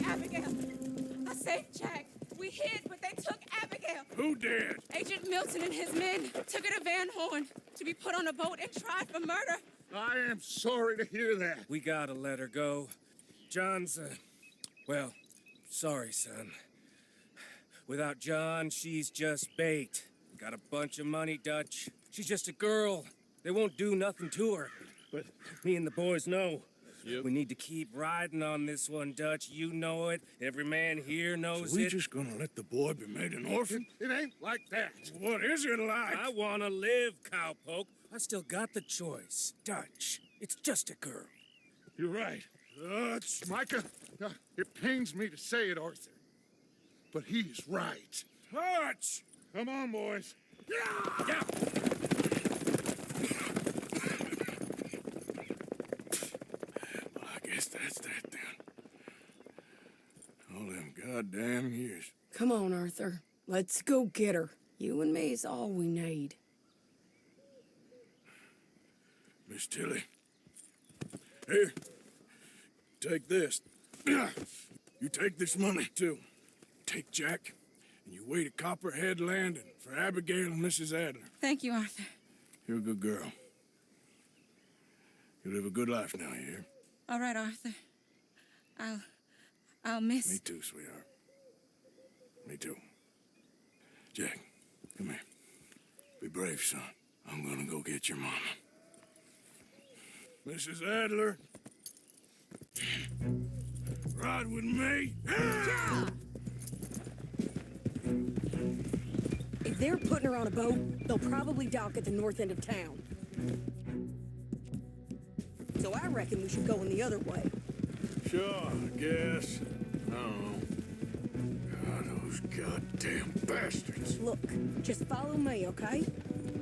Abigail. I saved Jack. We hid, but they took Abigail. Who did? Agent Milton and his men took her to Van Horn to be put on a boat and tried for murder. I am sorry to hear that. We gotta let her go. John's, well, sorry, son. Without John, she's just bait. Got a bunch of money, Dutch. She's just a girl. They won't do nothing to her. But Me and the boys know. Yep. We need to keep riding on this one, Dutch. You know it. Every man here knows so we it. just gonna let the boy be made an orphan? It ain't like that. What is it like? I wanna live, cowpoke. I still got the choice. Dutch, it's just a girl. You're right. It's Micah. It pains me to say it, Arthur. But he's right. Hutch! Come on, boys. Yeah! Well, I guess that's that then. All them goddamn years. Come on, Arthur. Let's go get her. You and me's all we need. Miss Tilly. Here. Take this. You take this money, too. Take Jack, and you wait at Copperhead Landing for Abigail and Mrs. Adler. Thank you, Arthur. You're a good girl. You live a good life now, you hear? All right, Arthur. I'll miss... Me too, sweetheart. Me too. Jack, come here. Be brave, son. I'm gonna go get your mama. Mrs. Adler. Ride with me. If they're putting her on a boat, they'll probably dock at the north end of town. So I reckon we should go in the other way. Sure, I guess. I don't know. God, those goddamn bastards. Look, just follow me, okay?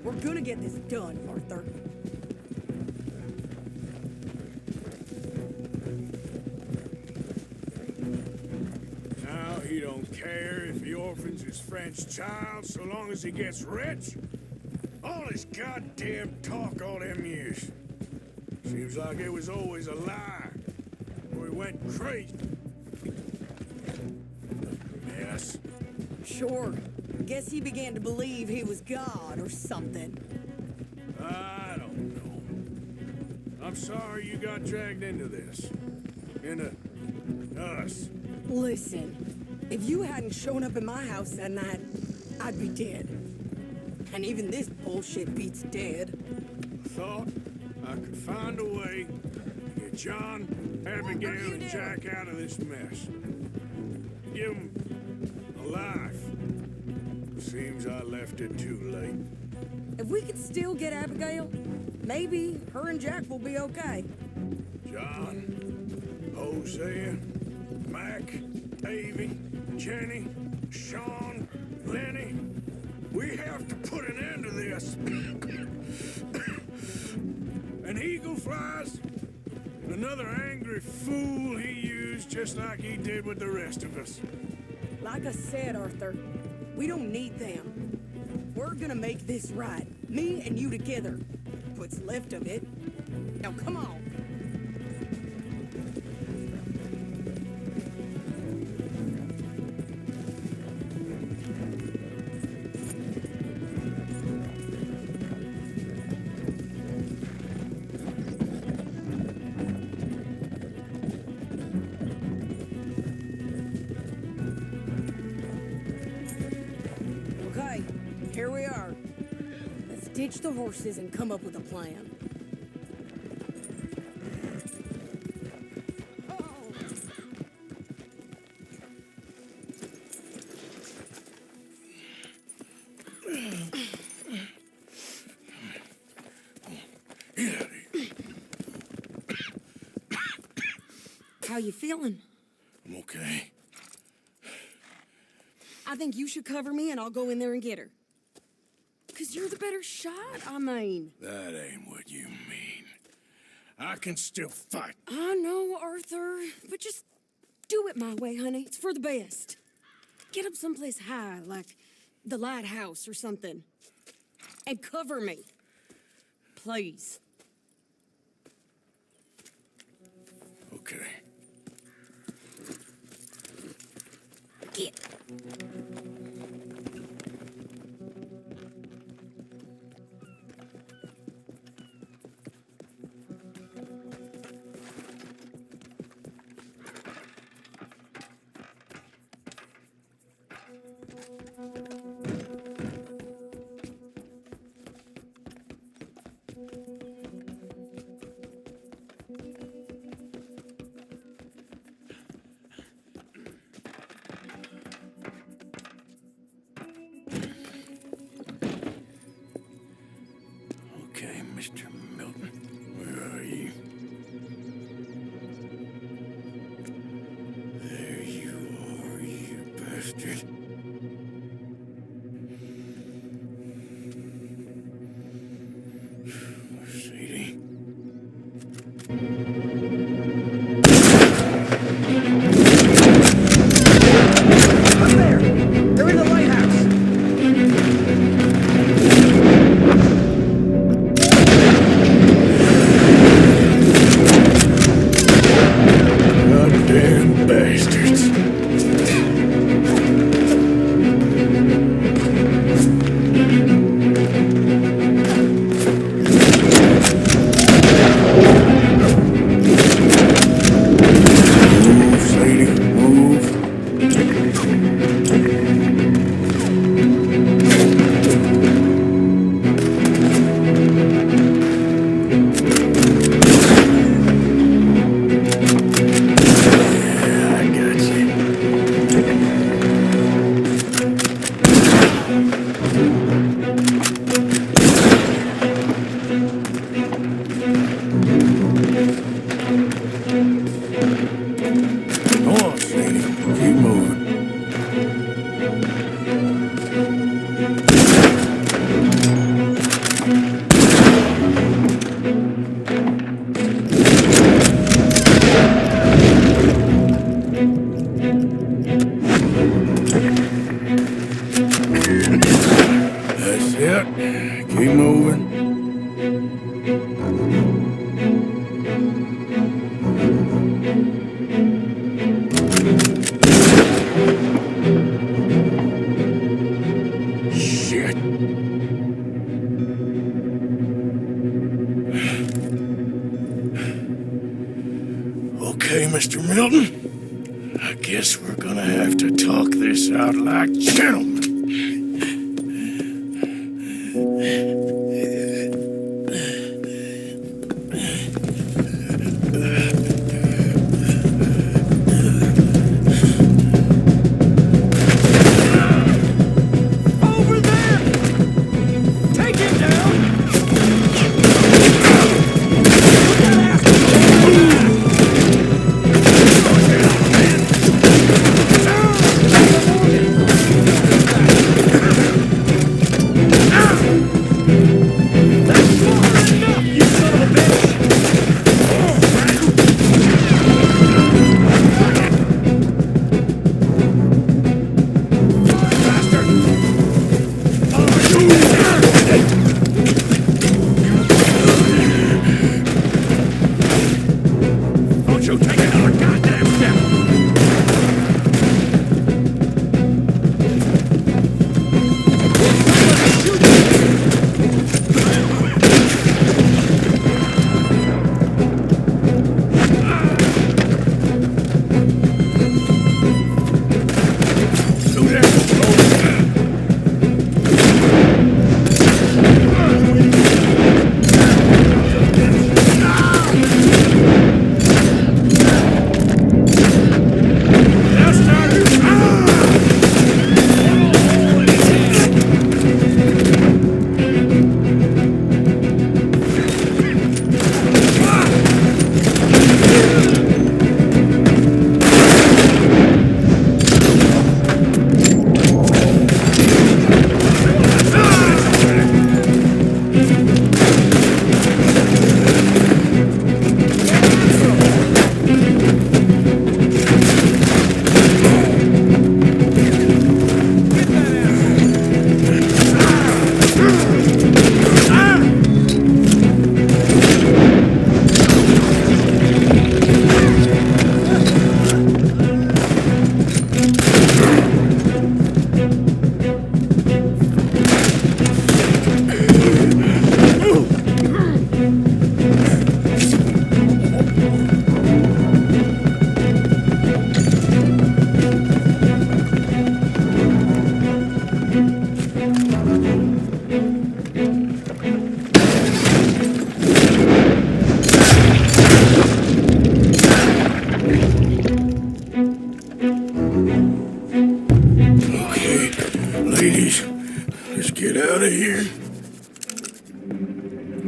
We're gonna get this done, Arthur. Now he don't care if he orphans his French child so long as he gets rich. All this goddamn talk all them years. Seems like it was always a lie. Or he went crazy. Yes. Sure. Guess he began to believe he was God or something. I don't know. I'm sorry you got dragged into this. Into us. Listen, if you hadn't shown up at my house that night, I'd be dead. And even this bullshit beats dead. Thought I could find a way to get John, Abigail, and Jack out of this mess. Give them a life. Seems I left it too late. If we could still get Abigail, maybe her and Jack will be okay. John, Hosea, Mac, Davy, Jenny, Sean, Lenny. We have to put an end to this. An eagle flies, and another angry fool he used just like he did with the rest of us. Like I said, Arthur, we don't need them. We're gonna make this right. Me and you together. What's left of it. Now come on. Here we are. Let's ditch the horses and come up with a plan. How you feeling? I'm okay. I think you should cover me and I'll go in there and get her. 'Cause you're the better shot, I mean. That ain't what you mean. I can still fight. I know, Arthur, but just do it my way, honey. It's for the best. Get up someplace high, like the lighthouse or something. And cover me. Please. Okay. Mr. Milton. I guess we're gonna have to talk this out like gentlemen.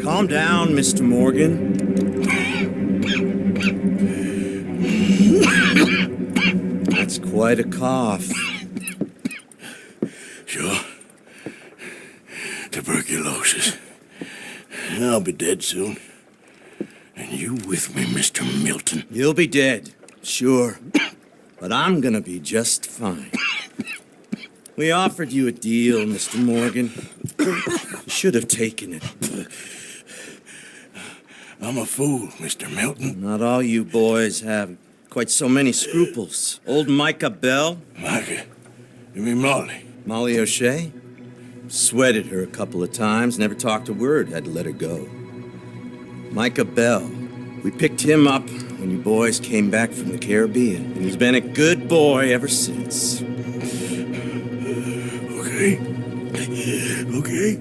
Calm down, Mr. Morgan. That's quite a cough. Sure. Tuberculosis. I'll be dead soon. And you with me, Mr. Milton? You'll be dead, sure. But I'm gonna be just fine. We offered you a deal, Mr. Morgan. You should have taken it. I'm a fool, Mr. Milton. Not all you boys have quite so many scruples. Old Micah Bell? Micah? You mean Molly? Molly O'Shea? Sweated her a couple of times, never talked a word, had to let her go. Micah Bell. We picked him up when you boys came back from the Caribbean, and he's been a good boy ever since. Okay. Okay.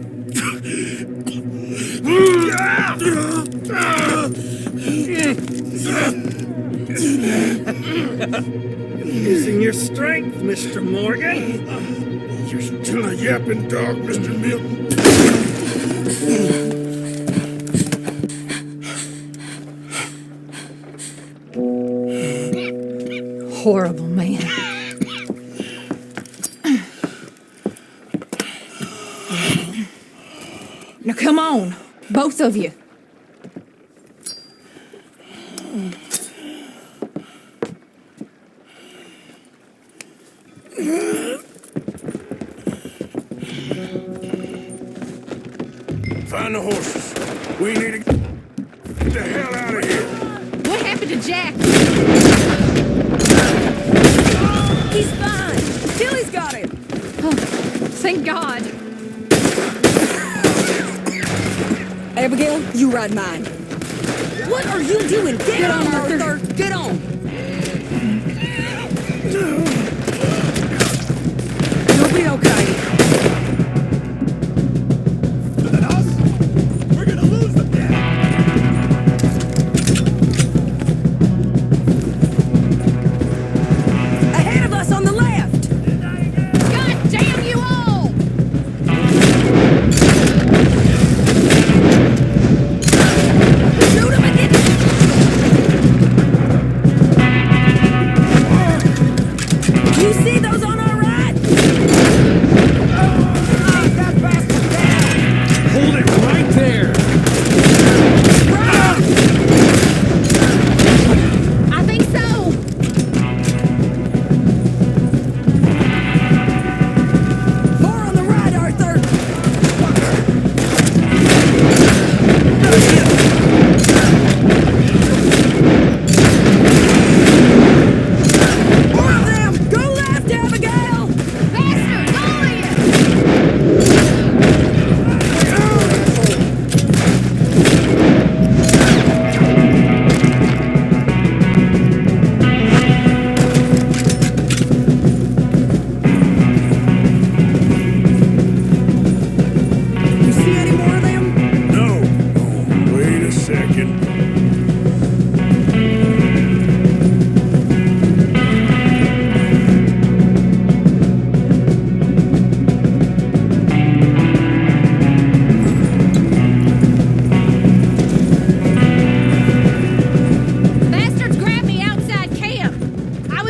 Using your strength, Mr. Morgan. You're still a yapping dog, Mr. Milton. Horrible man. Now come on, both of you. Find the horses. We need to get the hell out of here. What happened to Jack? He's fine. Tilly's got him. Oh, thank God. Abigail, you ride mine. What are you doing? Get on, Arthur. Get on.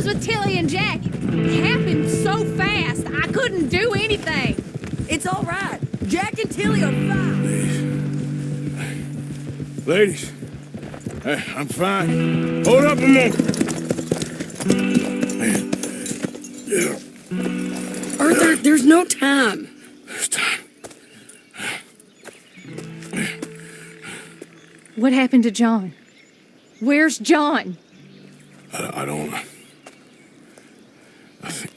with Tilly and Jack. It happened so fast, I couldn't do anything. It's all right. Jack and Tilly are fine. Ladies, I'm fine. Hold up a moment. Arthur, there's no time. There's time. What happened to John? Where's John? I don't... I think...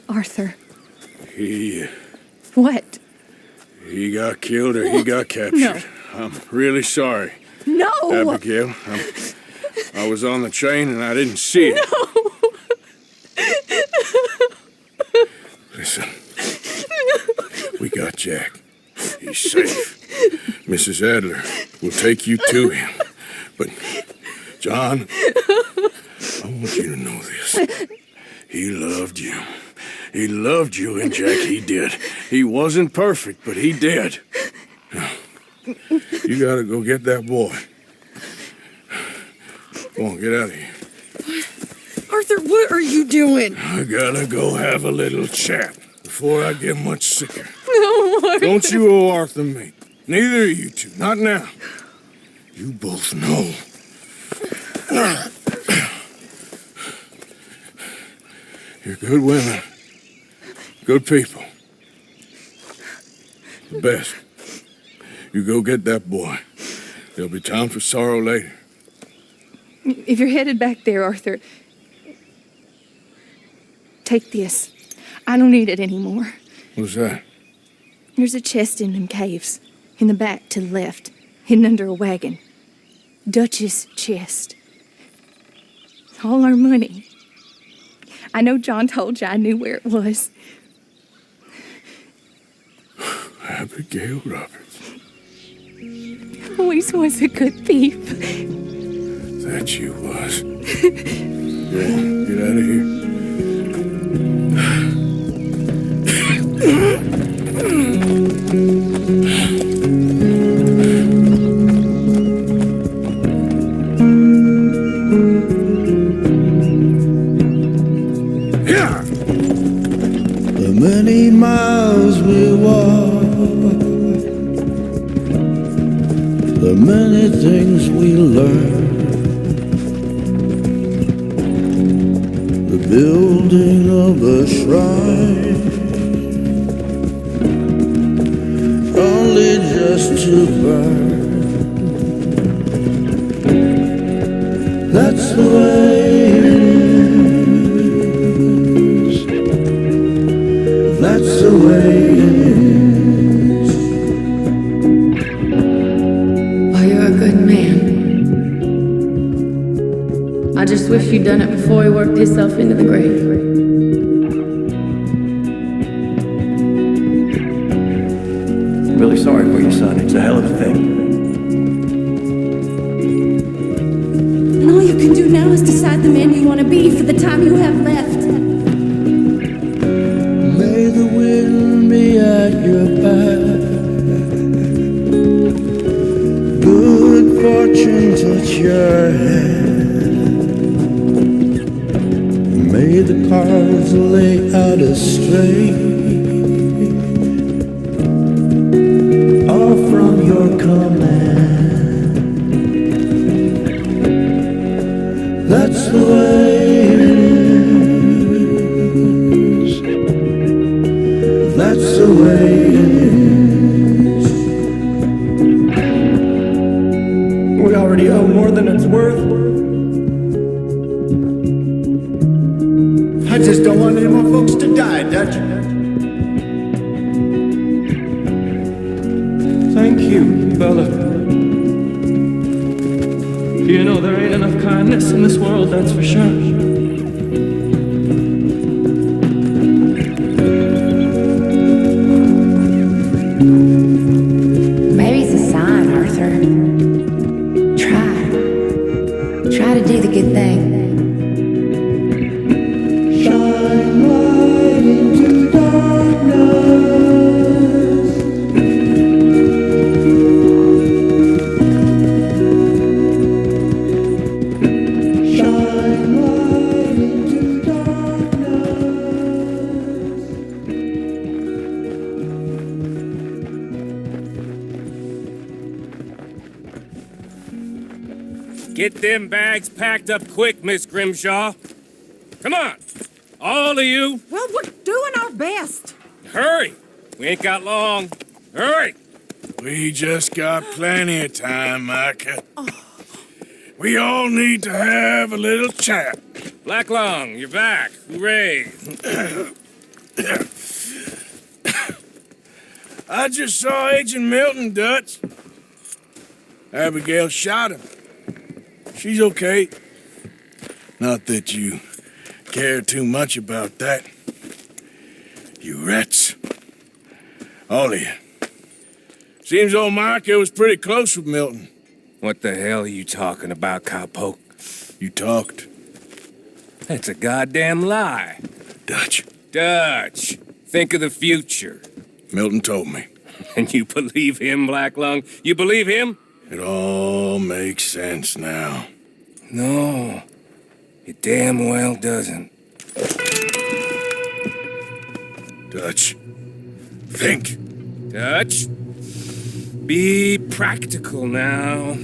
Arthur. What? He got killed or he got captured. No. I'm really sorry. No! Abigail, I was on the train and I didn't see it. No! Listen, we got Jack. He's safe. Mrs. Adler will take you to him. But, John, I want you to know this. He loved you. He loved you, and Jack, he did. He wasn't perfect, but he did. Now, you gotta go get that boy. Come on, get out of here. Arthur, what are you doing? I gotta go have a little chat before I get much sicker. No, Arthur. Don't you owe Arthur me. Neither of you two. Not now. You both know. You're good women. Good people. The best. You go get that boy. There'll be time for sorrow later. If you're headed back there, Arthur, take this. I don't need it anymore. What's that? There's a chest in them caves, in the back to the left, hidden under a wagon. Dutch's chest. All our money. I know John told you I knew where it was. Abigail Roberts. Always was a good thief. That you was. Go on, get out of here. The many miles we walk, the many things we learn, the building of a shrine, only just to burn. That's the way it is. That's the way it is. Well, you're a good man. I just wish you'd done it before he worked himself into the grave. Really sorry for you, son. It's a hell of a thing. And all you can do now is decide the man you want to be for the time you have left. May the wind be at your back. Good fortune touch your hand. May the cards lay out straight, all from your command. That's the way it is. That's the way it is. We already owe more than it's worth. I just don't want any more folks to die, Dutch. Thank you, Bella. You know, there ain't enough kindness in this world, that's for sure. Maybe it's a sign, Arthur. Try to do the good thing. Shine light into darkness. Get them bags packed up quick, Miss Grimshaw. Come on, all of you. Well, we're doing our best. Hurry. We ain't got long. Hurry. We just got plenty of time, Micah. We all need to have a little chat. Black Lung, you're back. Hooray. I just saw Agent Milton, Dutch. Abigail shot him. She's okay. Not that you care too much about that. You rats. All of you. Seems old Micah was pretty close with Milton. What the hell are you talking about, cowpoke? You talked. That's a goddamn lie. Dutch. Dutch, think of the future. Milton told me. And you believe him, Black Lung? You believe him? It all makes sense now. No, it damn well doesn't. Dutch. Think. Dutch, be practical now.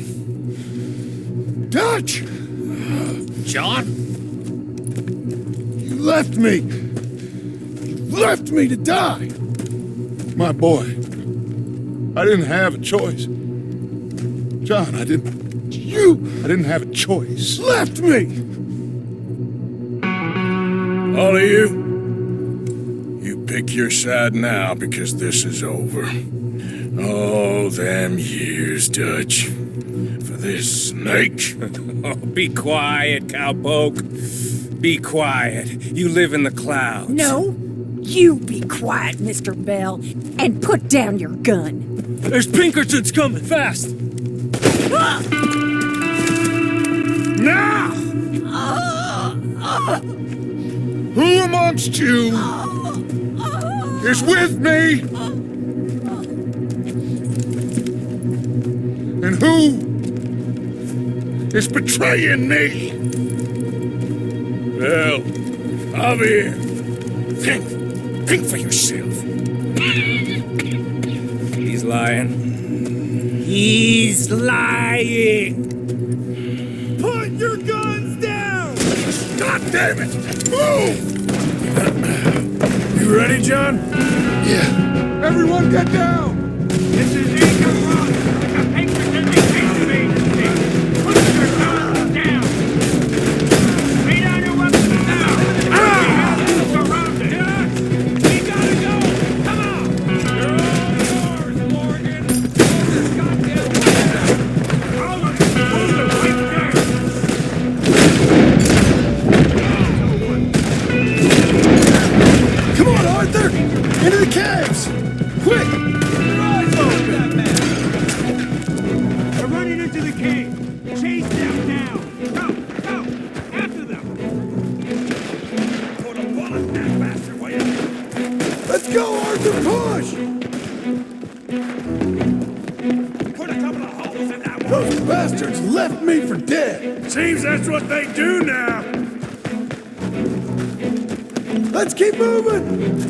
Dutch! John? You left me. You left me to die. My boy. I didn't have a choice. John, I didn't have a choice. Left me! All of you pick your side now because this is over. All them years, Dutch. For this snake. Oh, be quiet, cowpoke. Be quiet. You live in the clouds. No, you be quiet, Mr. Bell, and put down your gun. There's Pinkertons coming, fast! Now! Who amongst you is with me? And who is betraying me? Well, Javier, think for yourself. He's lying. He's lying! Put your guns down! God damn it! Move! You ready, John? Yeah. Everyone get down! This is Agent Ross, the Pinkerton Detective Agency. Put your guns down! Lay down your weapons now! We have them surrounded! We gotta go! Come on! You're all yours, Morgan! Hold this goddamn weapon! Hold it right there! Come on, Arthur! Into the caves! Quick! Your eyes open! They're running into the cave! Chase them down! Go! Go! After them! Put a bullet in that bastard, will you? Let's go, Arthur! Push! Put a couple of holes in that one! Those bastards left me for dead! Seems that's what they do now! Let's keep moving!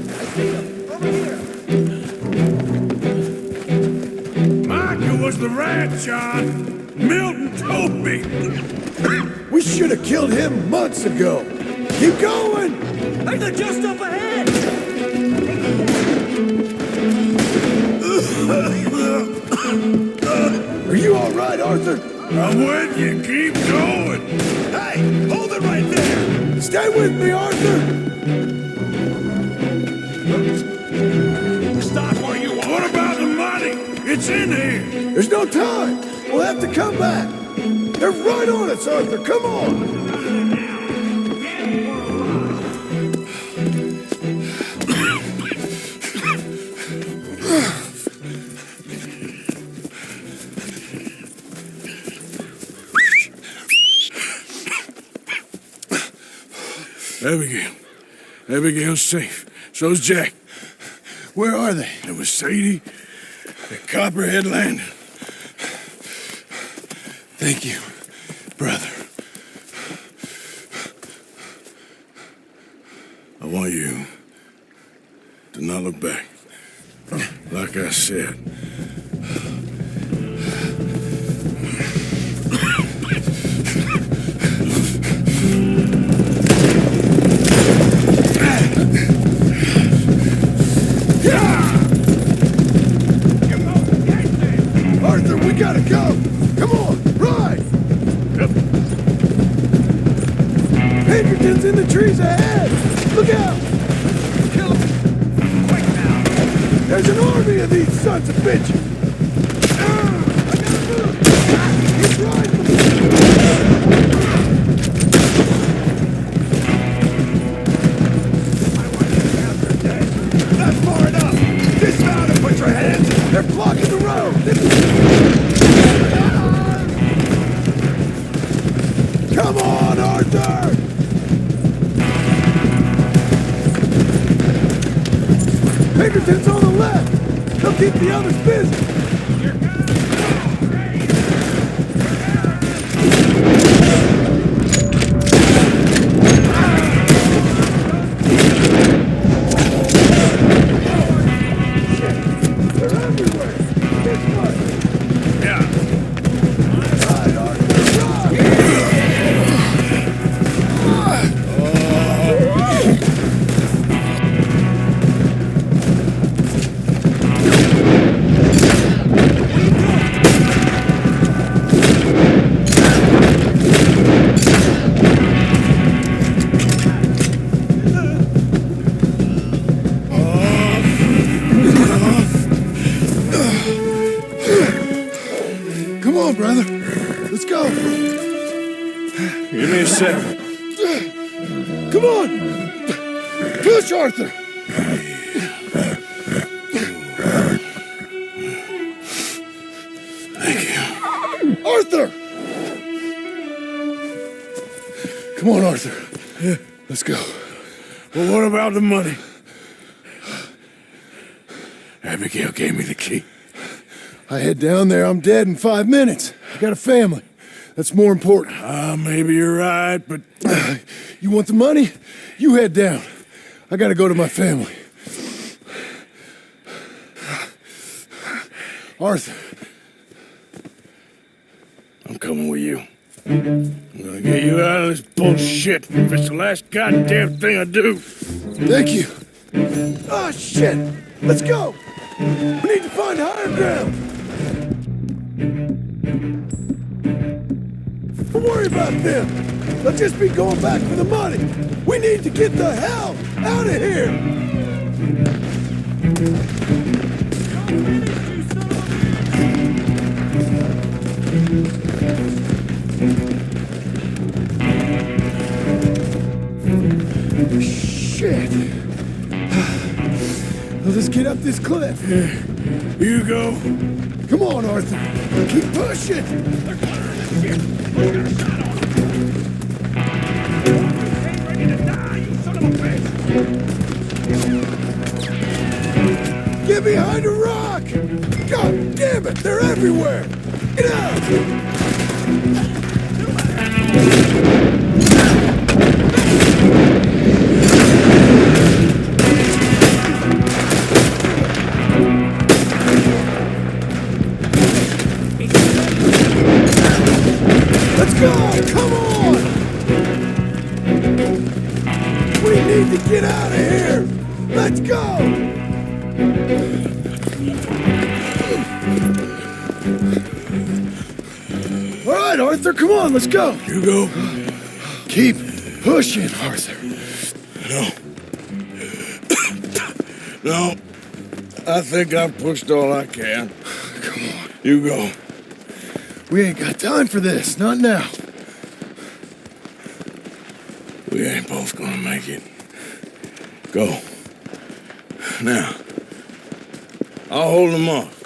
Micah was the rat, John. Milton told me. We should have killed him months ago. Keep going! They're just up ahead! Are you all right, Arthur? I'm with you. Keep going. Hey, hold it right there. Stay with me, Arthur. Stop where you are! What about the money? It's in here. There's no time. We'll have to come back. They're right on us, Arthur. Come on. Abigail's safe. So's Jack. Where are they? It was Sadie at Copperhead Landing. Thank you, brother. I want you to not look back. Like I said. We gotta go! Come on, ride! Pinkerton's in the trees ahead! Look out! Kill him! Quick now! There's an army of these sons of bitches! I gotta move! He's riding! Not far enough! Dismount and put your hands! They're blocking the road! Come on, Arthur! Pinkerton's on the left! He'll keep the others busy! They're everywhere! This way! Yeah. Ride, Arthur, ride! Come on, brother. Let's go. Give me a second. Come on. Push, Arthur. Thank you. Arthur! Come on, Arthur. Let's go. Well, what about the money? Abigail gave me the key. I head down there, I'm dead in 5 minutes. I got a family. That's more important. Maybe you're right, but... You want the money? You head down. I gotta go to my family. Arthur. I'm coming with you. I'm gonna get you out of this bullshit if it's the last goddamn thing I do. Thank you. Oh, shit. Let's go. We need to find higher ground. Don't worry about them. They'll just be going back for the money. We need to get the hell out of here. Shit. Let's get up this cliff. You go. Come on, Arthur. Keep pushing. They're clearing this shit. We got a shot on them. Ain't ready to die, you son of a bitch. Get behind a rock. God damn it, they're everywhere. Get out. Let's go! Come on! We need to get out of here! Let's go! All right, Arthur, come on, let's go! You go. Keep pushing, Arthur. No. No. I think I've pushed all I can. Come on. You go. We ain't got time for this, not now. We ain't both gonna make it. Go. Now. I'll hold them off.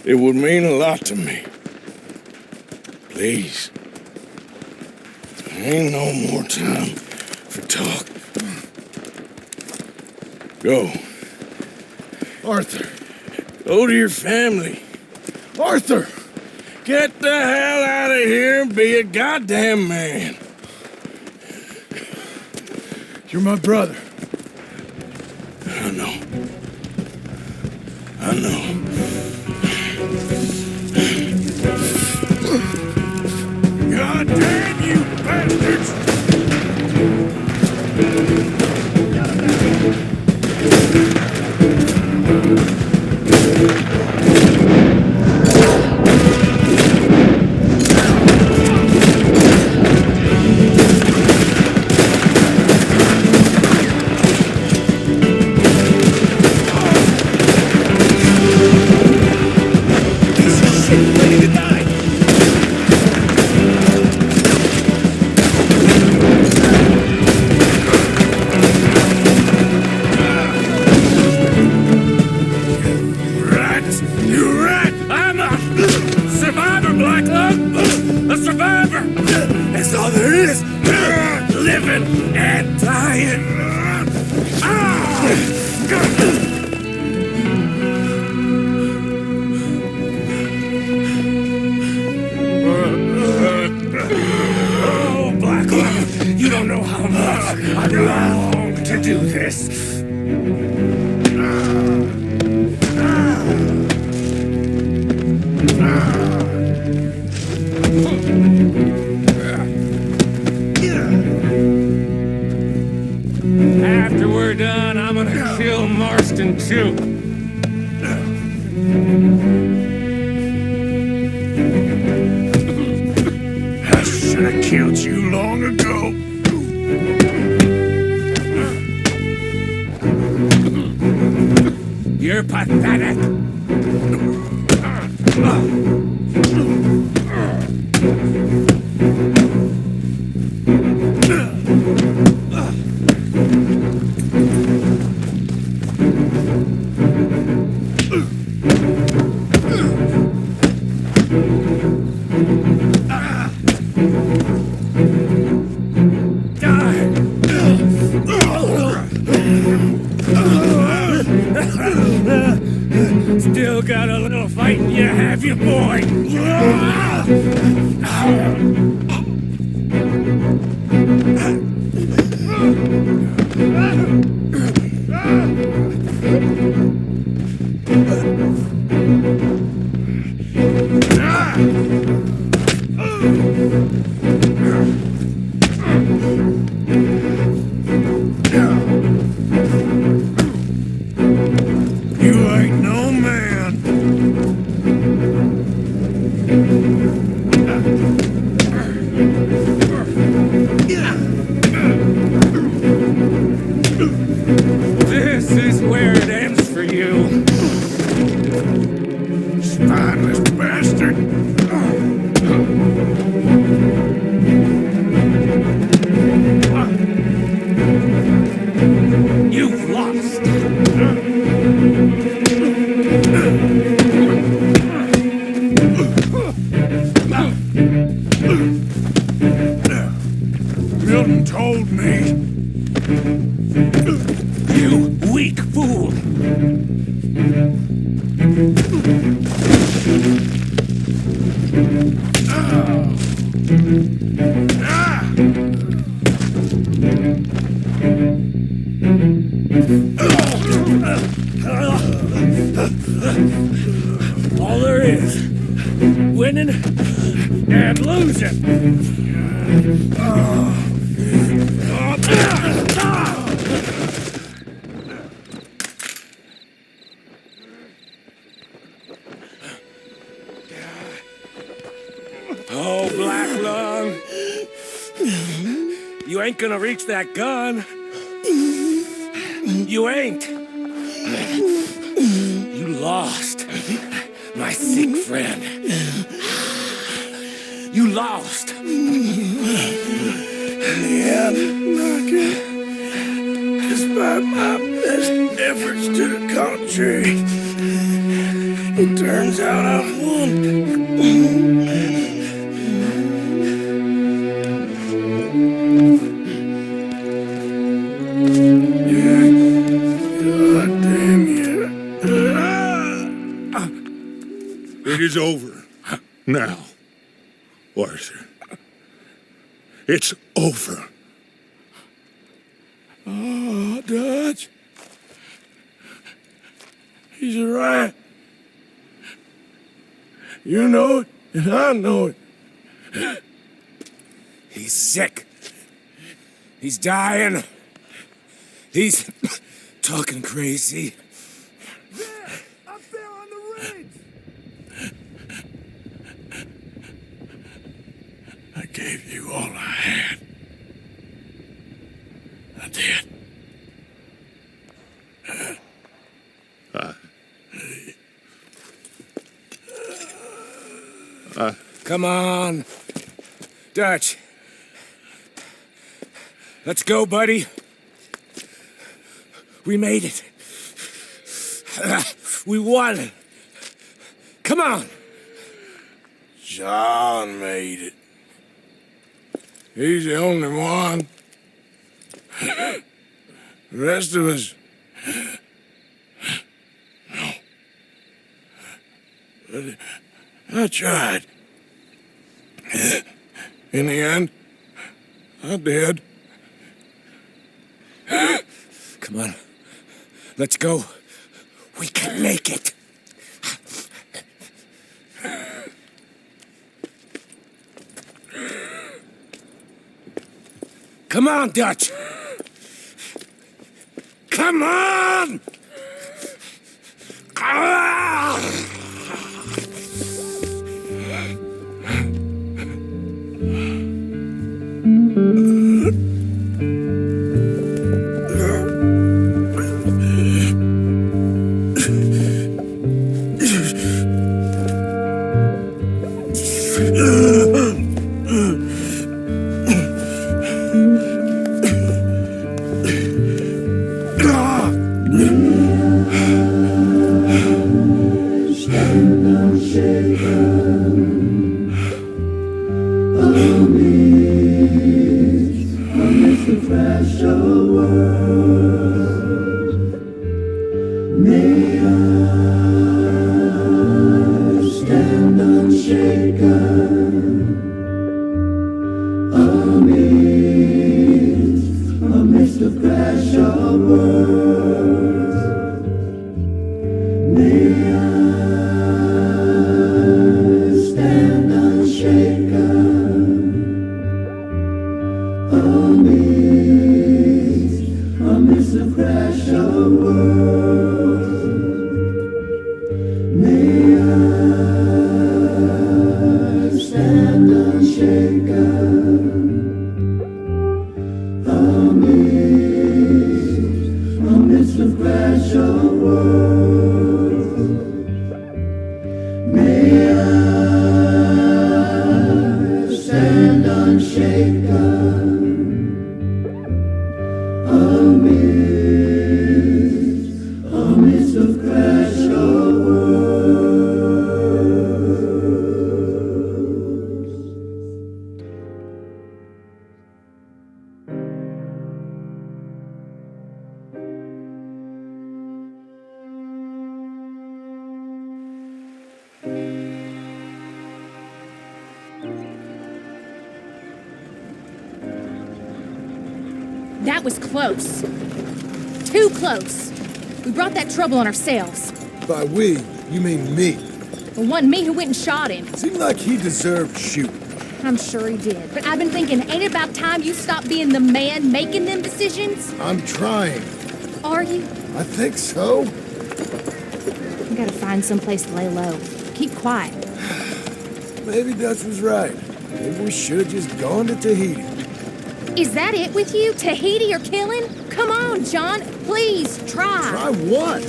It would mean a lot to me. Please. There ain't no more time for talk. Go. Arthur. Go to your family. Arthur! Get the hell out of here and be a goddamn man. You're my brother. I know. I know. God damn you bastards! After we're done, I'm gonna kill Marston too. I should have killed you long ago. You're pathetic. Still got a little fight in you, have you, boy? You ain't no man. This is where it ends for you. Spineless bastard. You've lost. Milton told me. You weak fool. All there is, winning and losing. Oh, Black Lung. You ain't gonna reach that gun. You ain't. You lost, my sick friend. You lost. Yeah, Rocket. Despite my best efforts to the contrary, it turns out I've won. God damn you. It is over. Now, Arthur. It's over. Oh, Dutch. He's right. You know it, and I know it. He's sick. He's dying. He's talking crazy. There, up there. Come on. Dutch. Let's go, buddy. We made it. We won. Come on. John made it. He's the only one. The rest of us... No. But I tried. In the end, I did. Come on. Let's go. We can make it. Come on, Dutch. Come on! Ah! That was close. Too close. We brought that trouble on ourselves. By we, you mean me. It wasn't me who went and shot him. Seemed like he deserved shooting. I'm sure he did. But I've been thinking, ain't it about time you stop being the man making them decisions? I'm trying. Are you? I think so. We gotta find someplace to lay low. Keep quiet. Maybe Dutch was right. Maybe we should have just gone to Tahiti. Is that it with you? Tahiti or killing? Come on, John. Please, try. Try what?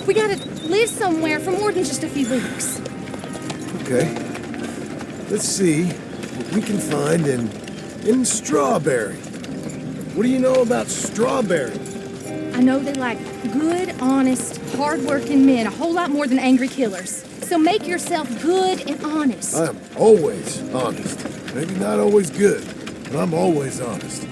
We gotta live somewhere for more than just a few weeks. Okay. Let's see what we can find in Strawberry. What do you know about Strawberry? I know they like good, honest, hard-working men a whole lot more than angry killers. So make yourself good and honest. I'm always honest. Maybe not always good, but I'm always honest.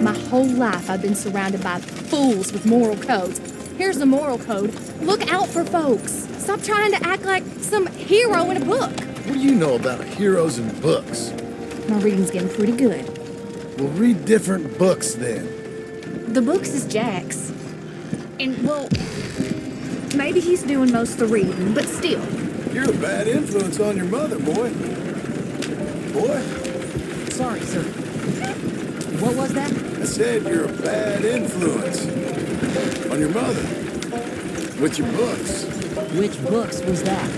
My whole life I've been surrounded by fools with moral codes. Here's the moral code. Look out for folks. Stop trying to act like some hero in a book. What do you know about heroes in books? My reading's getting pretty good. We'll read different books then. The books is Jack's. And, well, maybe he's doing most of the reading, but still. You're a bad influence on your mother, boy. Boy? Sorry, sir. What was that? I said you're a bad influence on your mother. With your books. Which books was that?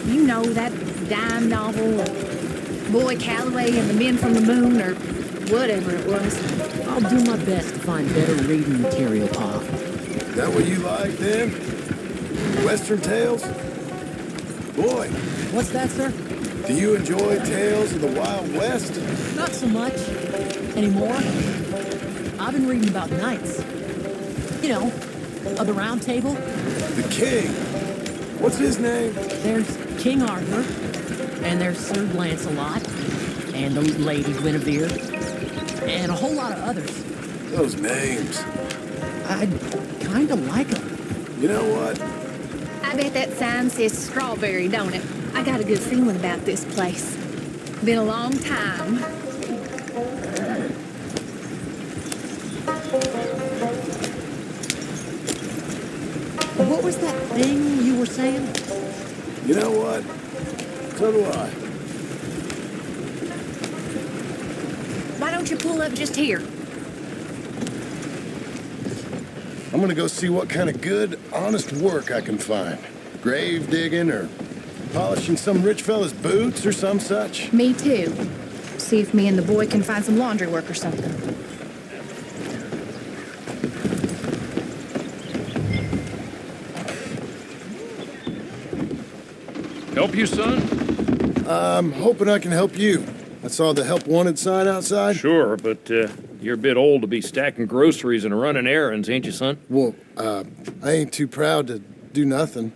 You know, that dime novel of Boy Calloway and the Men from the Moon, or whatever it was. I'll do my best to find better reading material, Pa. That what you like, then? Western tales? Boy, What's that, sir? do you enjoy tales of the Wild West? Not so much. Anymore. I've been reading about knights. You know, of the Round Table. The king. What's his name? There's King Arthur, and there's Sir Lancelot, and the Lady Guinevere, and a whole lot of others. Those names. I kind of like them. You know what? I bet that sign says strawberry, don't it? I got a good feeling about this place. Been a long time. What was that thing you were saying? You know what? So do I. Why don't you pull up just here? I'm gonna go see what kind of good, honest work I can find. Grave digging or polishing some rich fella's boots or some such. Me too. See if me and the boy can find some laundry work or something. Help you, son? I'm hoping I can help you. I saw the help wanted sign outside. Sure, but you're a bit old to be stacking groceries and running errands, ain't you, son? Well, I ain't too proud to do nothing.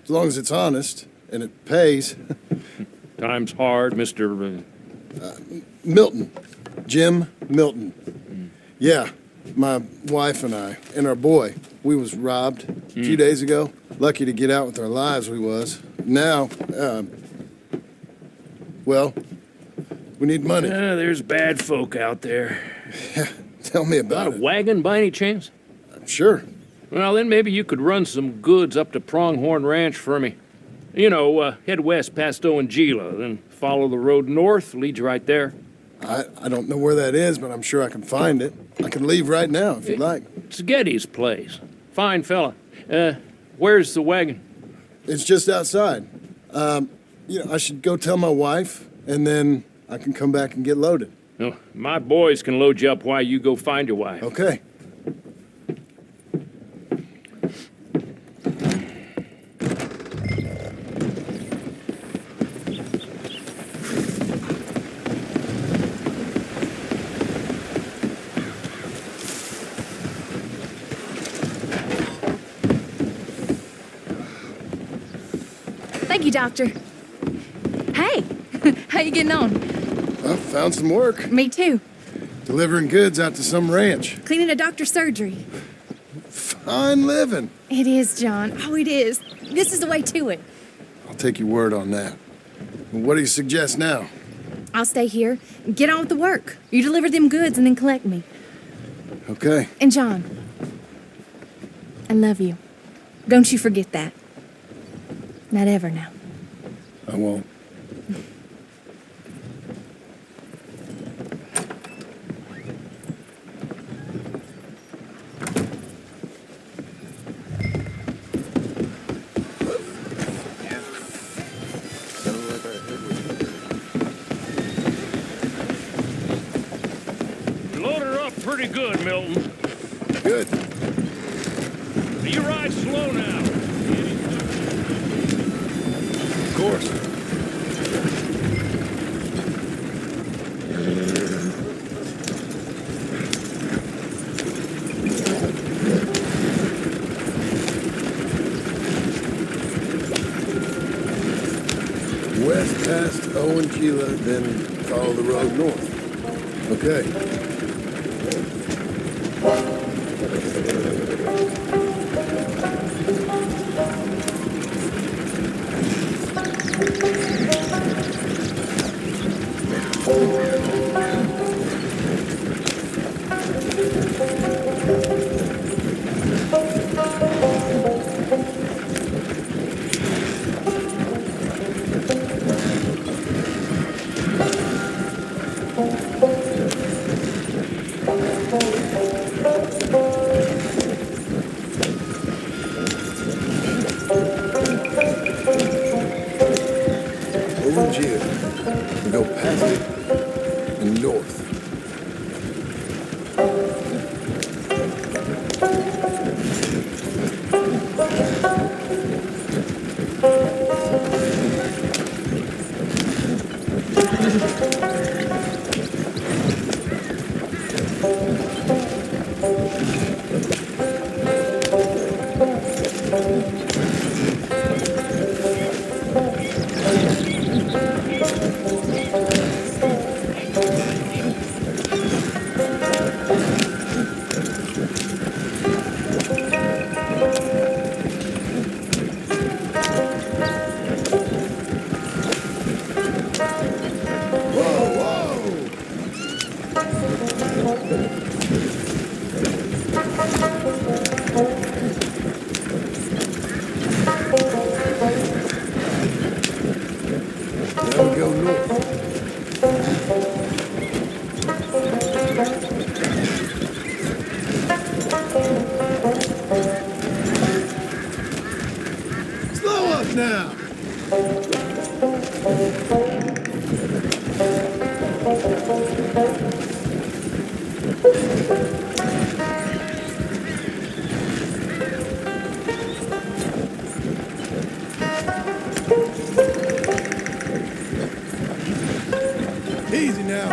As long as it's honest and it pays. Time's hard, Mr. Milton. Jim Milton. Yeah, my wife and I, and our boy, we was robbed a few days ago. Lucky to get out with our lives, we was. Now, well, we need money. There's bad folk out there. Tell me about Got a it. wagon by any chance? Sure. Well, then maybe you could run some goods up to Pronghorn Ranch for me. You know, head west past Owanjila, then follow the road north, leads you right there. I don't know where that is, but I'm sure I can find it. I can leave right now if you'd like. It's Getty's place. Fine fella. Where's the wagon? It's just outside. I should go tell my wife, and then I can come back and get loaded. No, my boys can load you up while you go find your wife. Okay. Thank you, Doctor. Hey, how you getting on? I found some work. Me too. Delivering goods out to some ranch. Cleaning a doctor's surgery. Fine living. It is, John. Oh, it is. This is the way to it. I'll take your word on that. What do you suggest now? I'll stay here. Get on with the work. You deliver them goods and then collect me. Okay. And John, I love you. Don't you forget that. Not ever now. I won't. You loaded her up pretty good, Milton. Good. You ride slow now. Of course. West past Owanjila, then follow the road north. Okay. Owanjila. We go past it and north. Easy now.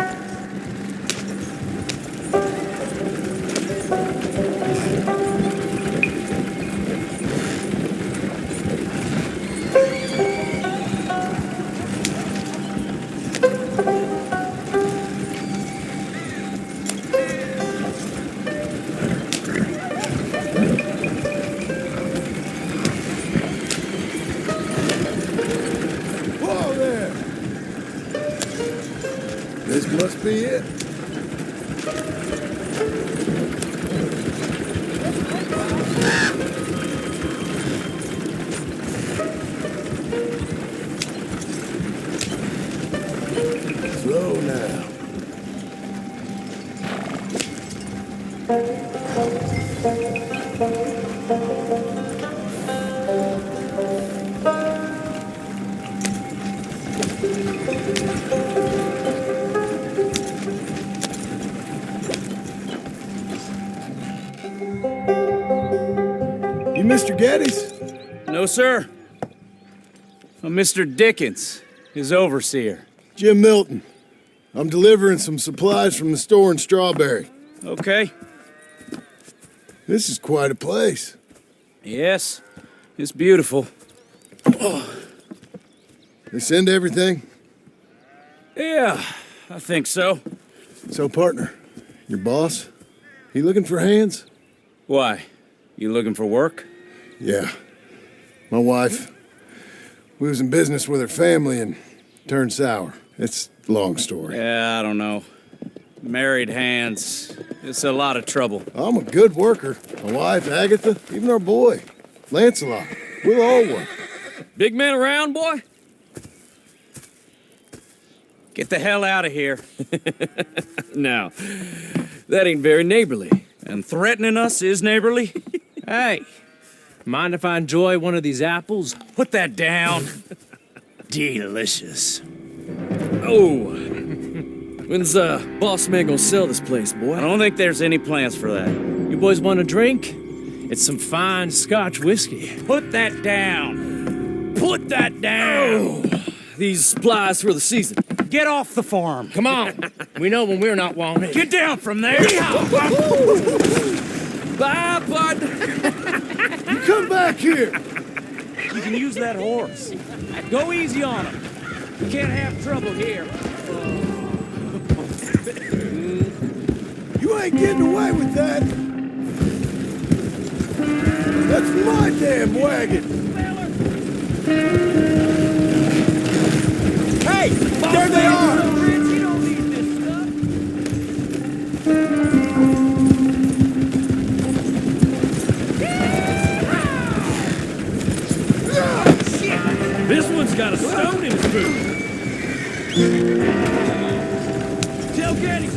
Whoa there. This must be it. Slow now. You Mr. Geddes? No, sir. I'm Mr. Dickens, his overseer. Jim Milton. I'm delivering some supplies from the store in Strawberry. Okay. This is quite a place. Yes, it's beautiful. They send everything? Yeah, I think so. So, partner, your boss, he looking for hands? Why? You looking for work? Yeah. My wife, we was in business with her family and turned sour. It's a long story. Yeah, I don't know. Married hands, it's a lot of trouble. I'm a good worker. My wife, Agatha, even our boy, Lancelot. We'll all work. Big man around, boy? Get the hell out of here. Now, that ain't very neighborly. And threatening us is neighborly? Hey, mind if I enjoy one of these apples? Put that down. Delicious. Oh. When's boss man gonna sell this place, boy? I don't think there's any plans for that. You boys want a drink? It's some fine Scotch whiskey. Put that down. Put that down. Oh. These supplies for the season. Get off the farm. Come on. We know when we're not wanted. Get down from there. Bye, bud. You come back here. You can use that horse. Go easy on him. We can't have trouble here. You ain't getting away with that. That's my damn wagon. Hey, there they are. This one's got a stone in his boot. Tell Gettys.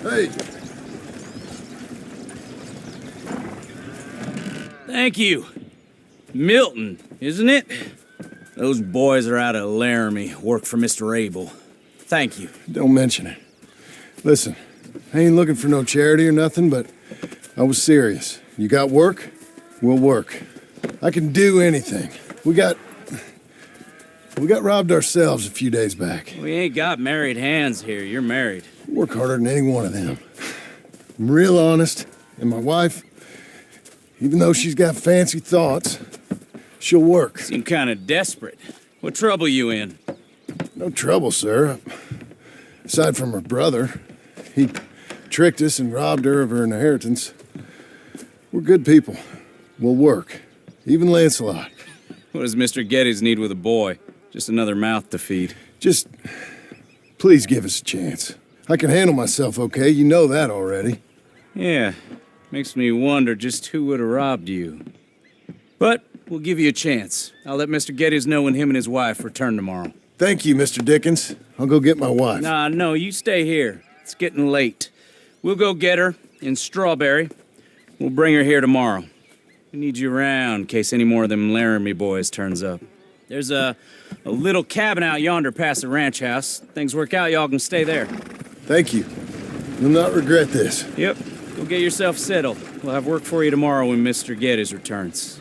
Hey. Thank you. Milton, isn't it? Those boys are out of Laramie, work for Mr. Abel. Thank you. Don't mention it. Listen, I ain't looking for no charity or nothing, but I was serious. You got work? We'll work. I can do anything. We got robbed ourselves a few days back. We ain't got married hands here. You're married. Work harder than any one of them. I'm real honest, and my wife, even though she's got fancy thoughts, she'll work. Seem kind of desperate. What trouble you in? No trouble, sir. Aside from her brother. He tricked us and robbed her of her inheritance. We're good people. We'll work. Even Lancelot. What does Mr. Geddes need with a boy? Just another mouth to feed. Just, please give us a chance. I can handle myself okay, you know that already. Yeah, makes me wonder just who would have robbed you. But we'll give you a chance. I'll let Mr. Geddes know when him and his wife return tomorrow. Thank you, Mr. Dickens. I'll go get my wife. Nah, no, you stay here. It's getting late. We'll go get her in Strawberry. We'll bring her here tomorrow. We need you around in case any more of them Laramie boys turns up. There's a little cabin out yonder past the ranch house. Things work out, y'all can stay there. Thank you. You'll not regret this. Yep. Go get yourself settled. We'll have work for you tomorrow when Mr. Geddes returns.